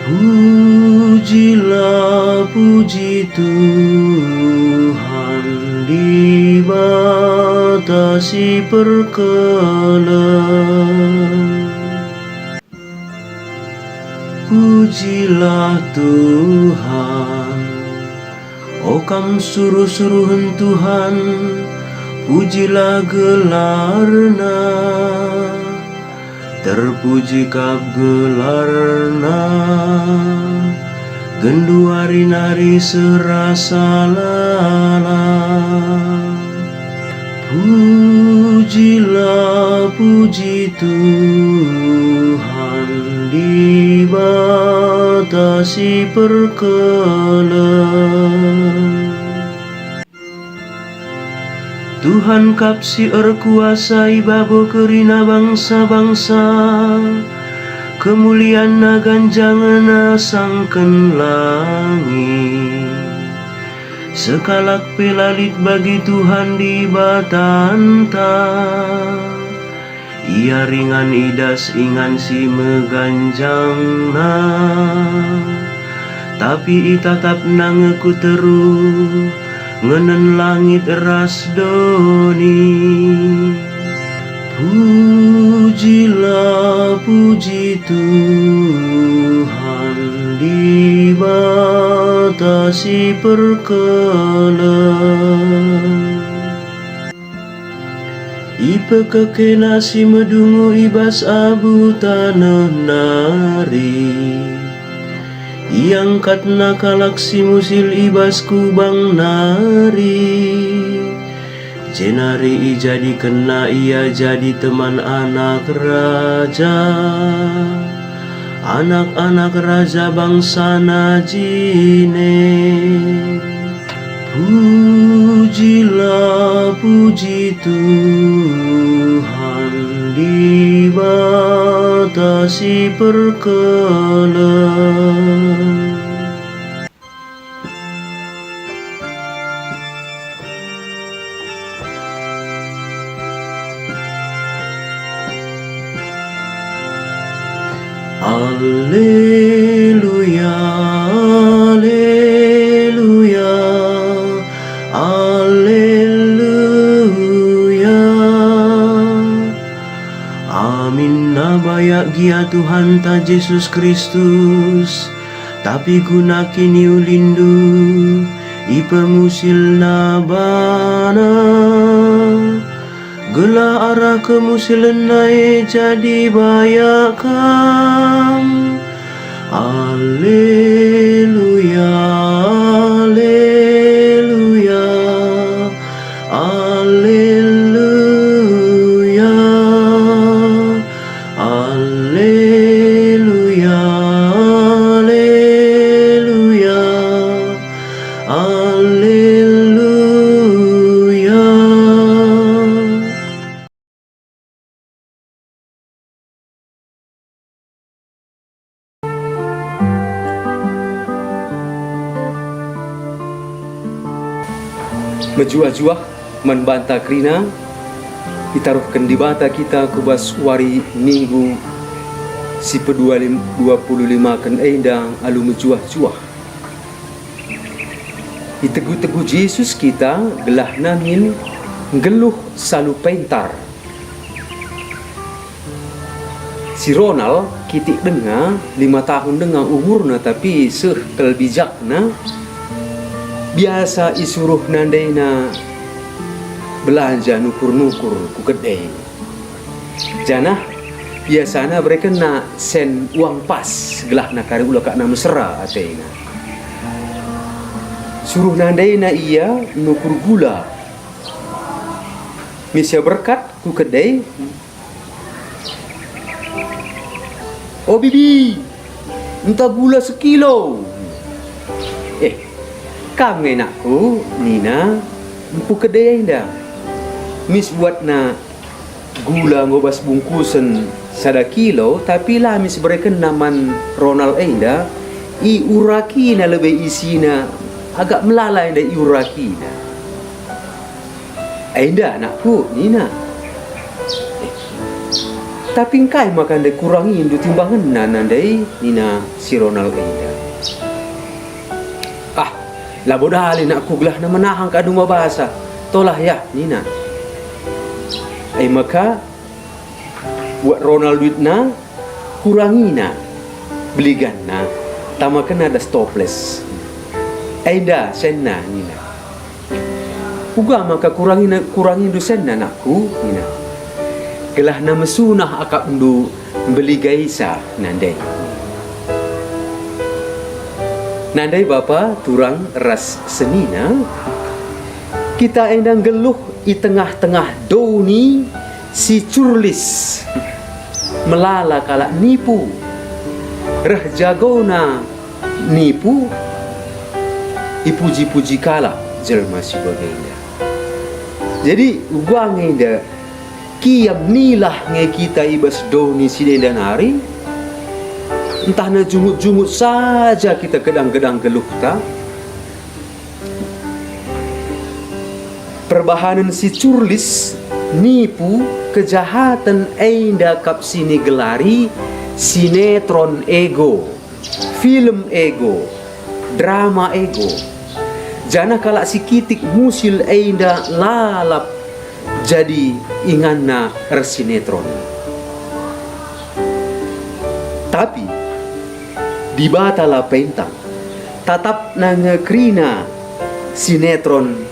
Pujilah puji Tuhan dibatasi perkelan. Pujilah Tuhan, oh kam suruh-suruhan Tuhan, pujilah gelarna. Terpuji kap gelarna, genduari nari serasa lala. Pujilah puji Tuhan dibatasi perkelan. Tuhan kapsi erkuasai babo kerina bangsa-bangsa, kemuliaan na ganjangan sangken langit. Sekalak pelalit bagi Tuhan di batanta, ia ringan idas ingan si meganjangna, tapi itatap nangeku teru ngenen langit ras doni. Pujilah puji Tuhan dibatasi perkelan. Ipe kekena si medungu ibas abu tanah nari, iangkat nakalak si musil ibas kubang nari. Jenari jadi kena ia jadi teman anak raja, anak-anak raja bangsa najine. Pujilah puji Tuhan dibatasi perkelan. Alleluia, alleluia, alleluia. Amin nabayak gia Tuhan ta Yesus Kristus, tapi guna kini ulindu ipe musil nabana. Gela arah kemusilan naik jadi bayakam. Alleluia, alleluia, alleluia, alleluia, alleluia, alleluia. Menjuah-juah membantah kerina ditaruhkan di bata kita kubas wari minggu si pe-25 kan endang alu menjuah-juah. Ditegu-tegu Yesus kita gelah namin geluh salu pentar. Si Ronald kitik dengar 5 tahun dengar umurna tapi sehkel bijakna. Biasa isuruh nandaina belanja nukur-nukur ku kedai. Janah biasana mereka nak sen uang pas gelah nak kari ulah kak na mesra ataina. Suruh nandaina ia nukur gula. Misya berkat ku kedai. Oh bibi, entah gula sekilo. Kami nakku Nina empu kedai dah. Mis buat na gula ngobas bungkusan 1 kilo tapi lah mis berikan naman Ronald enda i uraki na lebih isina agak melalai dah i uraki na. Enda nakku Nina. Tapi engkai makan de kurangi indu timbangan nandai nina si Ronald enda. Ah, labodali nak kuglah na manahang ka duma bahasa. Tolah ya nina. Maka buat Ronald duit na kurangi na beligan na tamakan ada stopless. Aida senna nina. Uga maka kurangi du senna nakku nina. Kelah na mesunah akak ndu beli gaisa nandai. Nandai bapa turang ras senina. Kita endang geluh i tengah-tengah doni si curlis melala kalak nipu reh jagona nipu ipuji-puji kalak jelma si bagainya. Jadi uang enda kiam nilah nge kita ibas doni si dendan hari entah na jumut-jumut saja kita gedang-gedang geluh ta. Perbahanan si curlis nipu kejahatan enda kap sini gelari sinetron ego, film ego, drama ego. Jana kalak si kitik musil enda lalap jadi inganna sinetron. Tapi di batala pentang tatap na ngekrina sinetron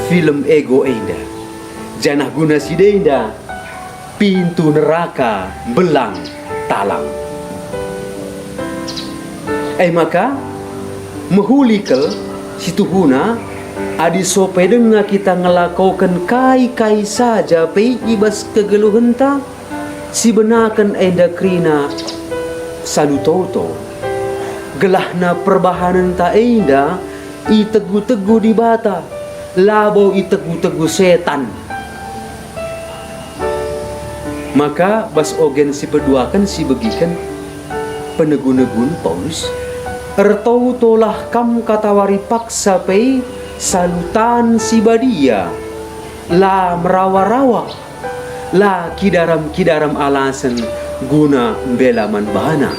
film ego enda. Janah guna si denda pintu neraka belang talang. Maka mehulikel situhuna adi sope denga kita ngelakaukan kai-kai saja pe ibas kegeluhan ta si benakan enda krina salutoto gelahna perbahanan ta enda i tegu-tegu di bata labo i tegu-tegu setan. Maka bas ogen si peduakan si begikan penegun-negun Paulus ertau tolah kam katawari paksa pe salutan si badia la merawa-rawa la kidaram-kidaram alasan guna bela manbana.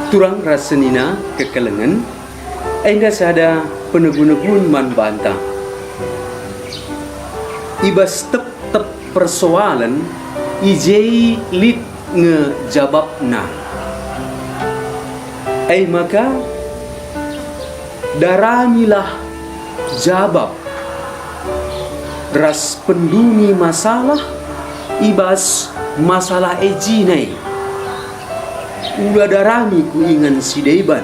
Turang rasenina kekelengan enggak sada penegun-negun man bantah ibas tep persoalan ijei lit ngejababna. Maka daramilah jabab ras penduni masalah ibas masalah ejinai udah darami ku ingan si deban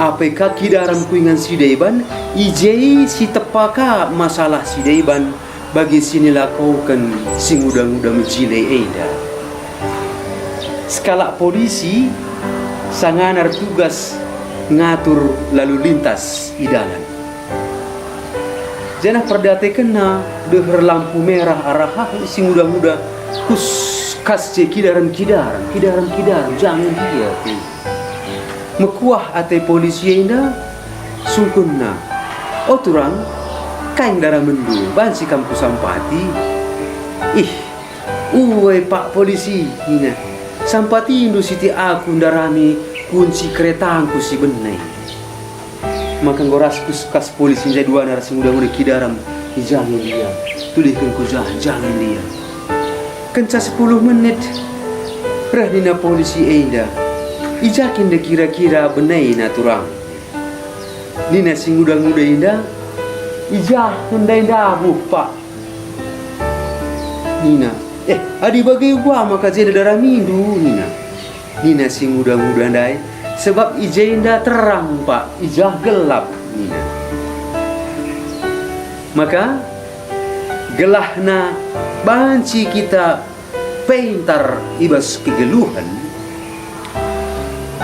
apakah kidaram ku ingan si deban ijei si tepaka masalah si deban bagi sini lakukan sing udah menjile eda. Skala polisi sanganar tugas ngatur lalu lintas idalan. Janah perdate kena deher lampu merah arah sing udah kus kas kidaran jangan dia. Mekuah ate polisi enda sungkunna. Turang kain darah mendu bansi kampus sampati pak polisi ina sampati indu siti aku ndarami kunci keretaanku si benai maka ngoras kas polisi jadi dua narasi muda-muda kidaram jangan dia tulihkan ku jangan dia kenca 10 menit rahdina polisi enda ijakin de kira-kira benai na turang nina sing muda-muda indah ijah hundai dabuh pak nina adi bagi gua maka jadi darah mindu nina si muda-muda ndai sebab ijah indah terang pak ijah gelap nina maka gelahna banci kita pintar ibas kegeluhan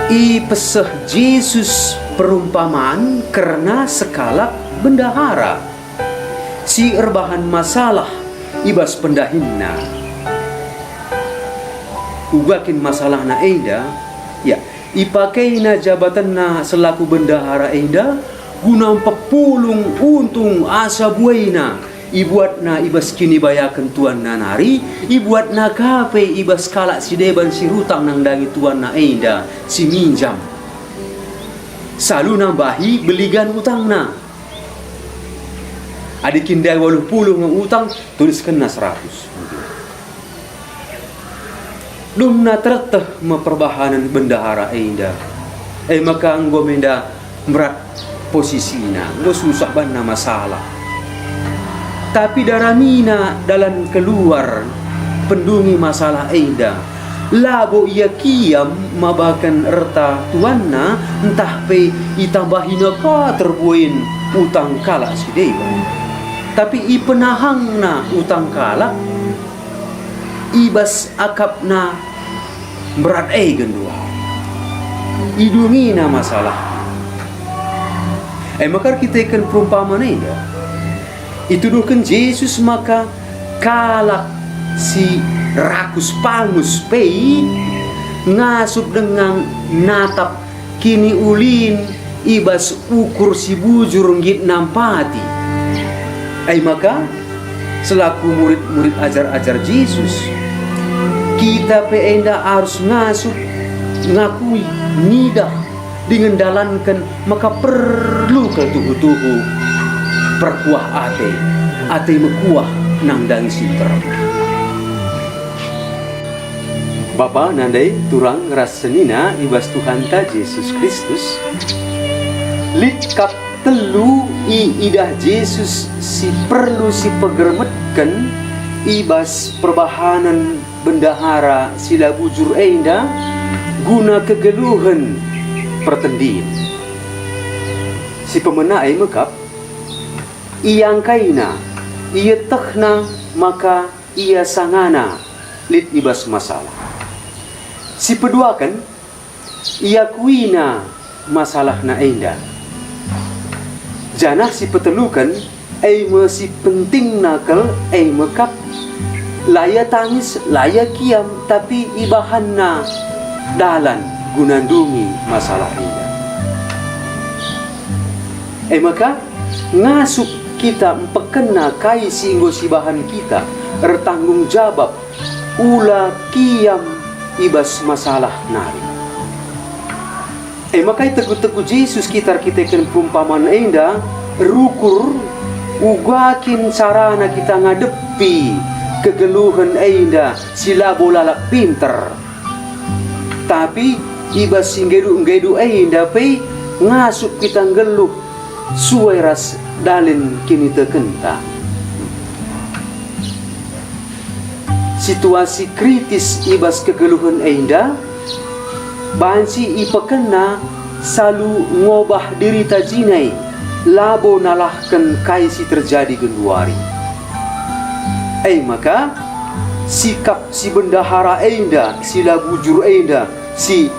i peseh Yesus perumpamaan karena skala bendahara si erbahan masalah ibas pendahinna ugakin masalah na enda ya ipakaina jabatanna selaku bendahara enda guna pepulung untung asa buaina ibuat na ibas kini bayakan tuan na nari, ibuat na kape ibas kalak si deban si rutang nang dangi tuan na enda si minjam. Selalu nambahi beligan utang na. Adikin dia 80 ng utang, tuliskan na 100. Dum na tereteh memperbahanan bendahara enda. Maka anggo menda merat posisinya, anggo susah banna masalah. Tapi daramina dalam keluar pendungi masalah enda. Labo ia kiam mabakan erta tuanna entah pe itambahina ka terbuin utang kalak si dewa. Tapi i penahangna utang kalak ibas akapna berat gendua. Idungina masalah. Maka kita ikan perumpamaan enda. Ituduhkan Yesus maka kalak si rakus pangus pei ngasup dengan natap kini ulin ibas ukur si bujur ngit nampati. Maka selaku murid-murid ajar-ajar Yesus kita peenda harus ngasup ngakui nidah dengan dalankan maka perlu ke tuhu-tuhu perkuah ate mekuah nang dangi sinter. Bapa nandai turang rasenina ibas Tuhan ta Yesus Kristus litkap telu idah Yesus si perlu si pegermetkan ibas perbahanan bendahara sila bujur enda guna kegeluhan pertendin si pemenai mekap iyang kaina ia tehna maka ia sangana lit ibas masalah. Si peduakan ia kuina masalah na enda. Janah si petelukan si penting nakal mekap laya tangis laya kiam tapi ibahan na dalan gunandungi masalah enda. Maka ngasup kita empekena kai singgo si bahan kita bertanggung jawab ula kiam ibas masalah nari. Maka teguh-teguh Yesus kita kan perumpamaan enda rukur ugakin sarana kita ngadepi kegeluhan enda sila bolalak pinter. Tapi ibas singgedu-nggedu enda pe ngasup kita ngeluh suai ras dalin kini tekenta. Situasi kritis ibas kegeluhan enda bansi ipekena selalu ngobah diri tajinai labo nalahkan kaisi terjadi genduari. Maka sikap si bendahara enda sila bujur enda si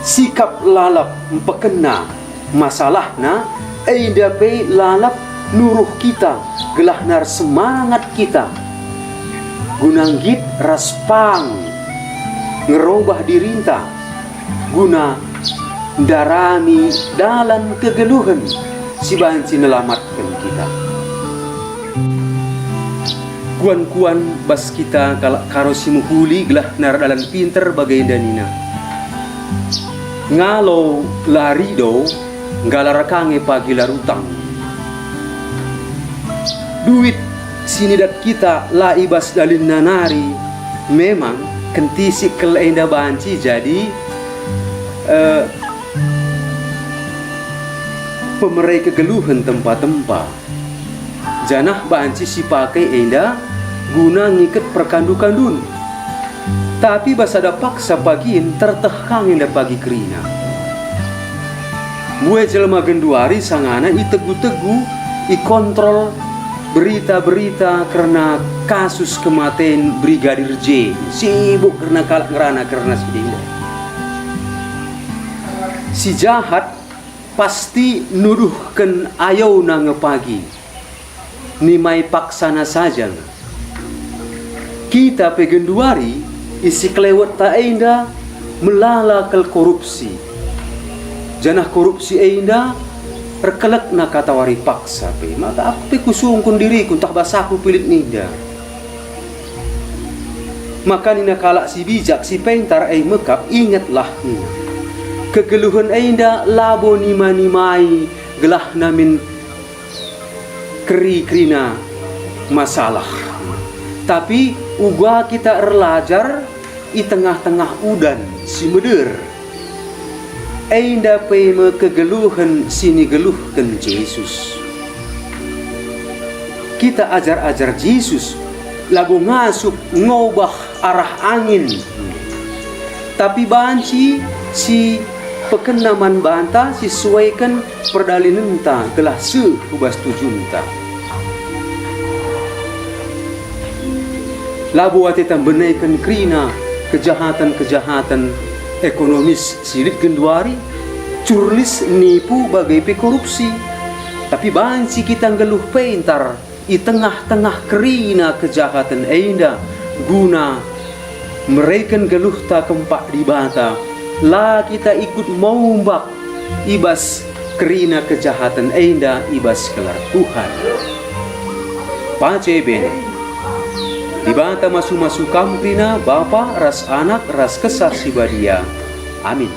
sikap lalap empekena masalahna enda pe lalap nuruh kita gelahnar semangat kita gunanggit raspang ngerubah dirinta guna darami dalam kegeluhan si banci nelamatkan kita. Kuan-kuan bas kita karo si muhuli gelah nar dalam pinter bagai danina. Ngalau larido ngalarakange pagi larutang. Duit sinidat kita la ibas dalin nanari memang kentisik kelenda banci jadi pemerai kegeluhan tempat-tempat janah banci si pakai enda guna ngiket perkandu-kandun tapi basada paksa pagiin tertehang enda pagi kerina mue jelma genduari sangana itegu-tegu ikontrol berita-berita karena kasus kematian Brigadir J sibuk karena kalak ngerana karena sedih. Si jahat pasti nuduhkan ayau na ngepagi nimai paksana saja. Kita pegenduari isi kelewat ta enda melala kel korupsi janah korupsi enda Rekelek na katawari paksa pe, maka aku pe kusungkun diri kun tak basaku pilit nida. Maka nina kalak si bijak si pentar ai mekap ingatlah nina. Kegeluhan ai nda labo nima-nimai gelah namin keri-kerina masalah. Tapi uga kita erlajar i tengah-tengah udan si meder. Ainda peme kegeluhan sini geluhkan Yesus. Kita ajar-ajar Yesus lagu ngasup ngubah arah angin. Tapi banci si pekenaman banta sesuaikan perdalinenta gelah ubas tujunta. Labu atitan benaikan krina kejahatan-kejahatan ekonomis silit genduari, curlis nipu bagai korupsi. Tapi banci kita ngeluh pentar i tengah-tengah kerina kejahatan ainda guna mereka geluh tak kempak di bata. La kita ikut maumbak ibas kerina kejahatan ainda ibas kelar Tuhan. Pace bene. Di banta masu-masu kamprina Bapa ras anak ras kesah si badia. Amin.